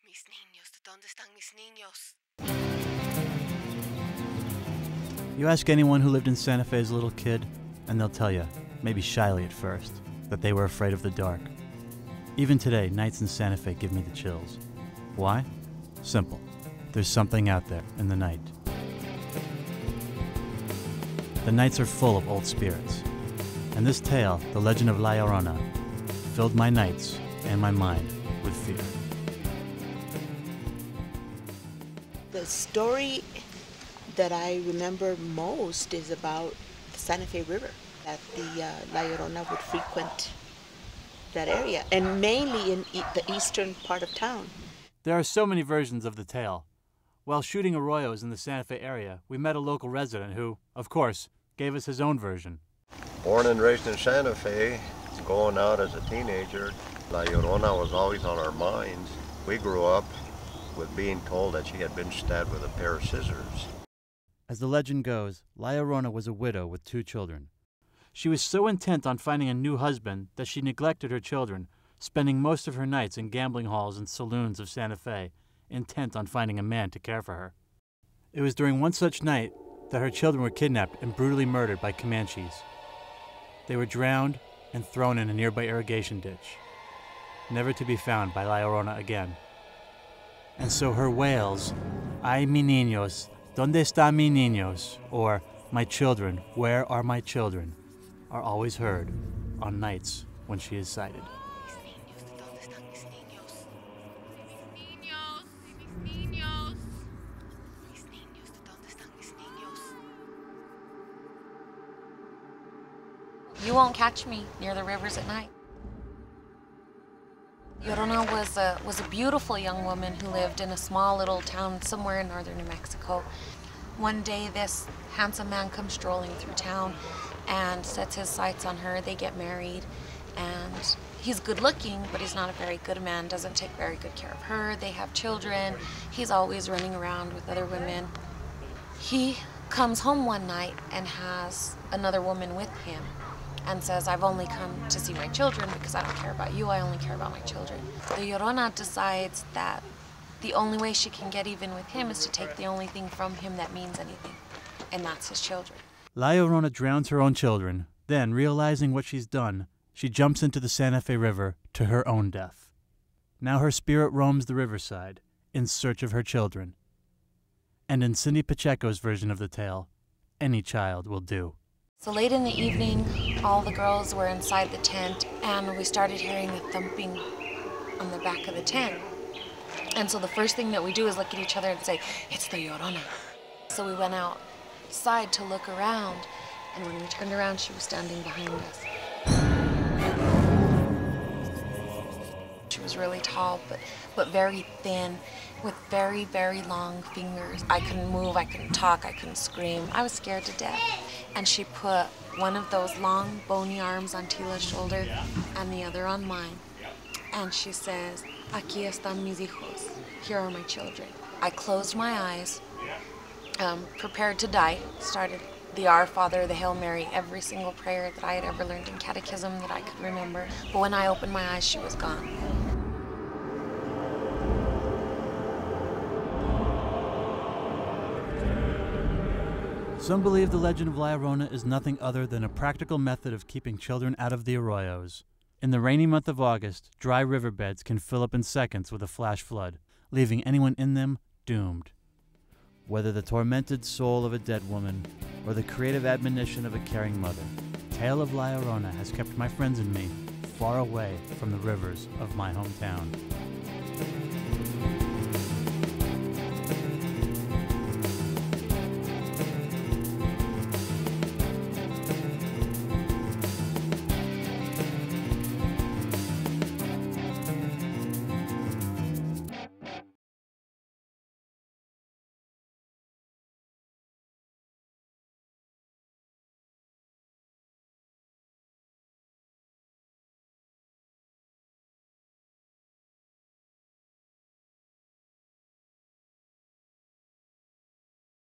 Mis niños, ¿dónde están mis niños? You ask anyone who lived in Santa Fe as a little kid, and they'll tell you, maybe shyly at first, that they were afraid of the dark. Even today, nights in Santa Fe give me the chills. Why? Simple. There's something out there in the night. The nights are full of old spirits, and this tale, the legend of La Llorona, filled my nights and my mind with fear. The story that I remember most is about the Sante Fe River, that the La Llorona would frequent that area, and mainly in the eastern part of town. There are so many versions of the tale. While shooting arroyos in the Santa Fe area, we met a local resident who, of course, gave us his own version. Born and raised in Santa Fe, going out as a teenager, La Llorona was always on our minds. We grew up with being told that she had been stabbed with a pair of scissors. As the legend goes, La Llorona was a widow with 2 children. She was so intent on finding a new husband that she neglected her children, spending most of her nights in gambling halls and saloons of Santa Fe, intent on finding a man to care for her. It was during one such night that her children were kidnapped and brutally murdered by Comanches. They were drowned and thrown in a nearby irrigation ditch, never to be found by La Llorona again. And so her wails, "Ay, mi niños, ¿dónde están mis niños?" or "My children, where are my children?" are always heard on nights when she is sighted. You won't catch me near the rivers at night. Llorona was a beautiful young woman who lived in a small little town somewhere in northern New Mexico. One day this handsome man comes strolling through town and sets his sights on her. They get married, and he's good looking, but he's not a very good man, doesn't take very good care of her. They have children. He's always running around with other women. He comes home one night and has another woman with him and says, "I've only come to see my children because I don't care about you, I only care about my children." The Llorona decides that the only way she can get even with him is to take the only thing from him that means anything, and that's his children. La Llorona drowns her own children. Then, realizing what she's done, she jumps into the Santa Fe River to her own death. Now her spirit roams the riverside in search of her children. And in Cindy Pacheco's version of the tale, any child will do. So late in the evening, all the girls were inside the tent, and we started hearing a thumping on the back of the tent. And so the first thing that we do is look at each other and say, "It's the Llorona." So we went outside to look around, and when we turned around, she was standing behind us. She was really tall, but very thin, with very, very long fingers. I couldn't move, I couldn't talk, I couldn't scream. I was scared to death. And she put one of those long, bony arms on Tila's shoulder and the other on mine. And she says, "Aquí están mis hijos. Here are my children." I closed my eyes, prepared to die, started the Our Father, the Hail Mary, every single prayer that I had ever learned in catechism that I could remember. But when I opened my eyes, she was gone. Some believe the legend of La Llorona is nothing other than a practical method of keeping children out of the arroyos. In the rainy month of August, dry riverbeds can fill up in seconds with a flash flood, leaving anyone in them doomed. Whether the tormented soul of a dead woman or the creative admonition of a caring mother, the tale of La Llorona has kept my friends and me far away from the rivers of my hometown.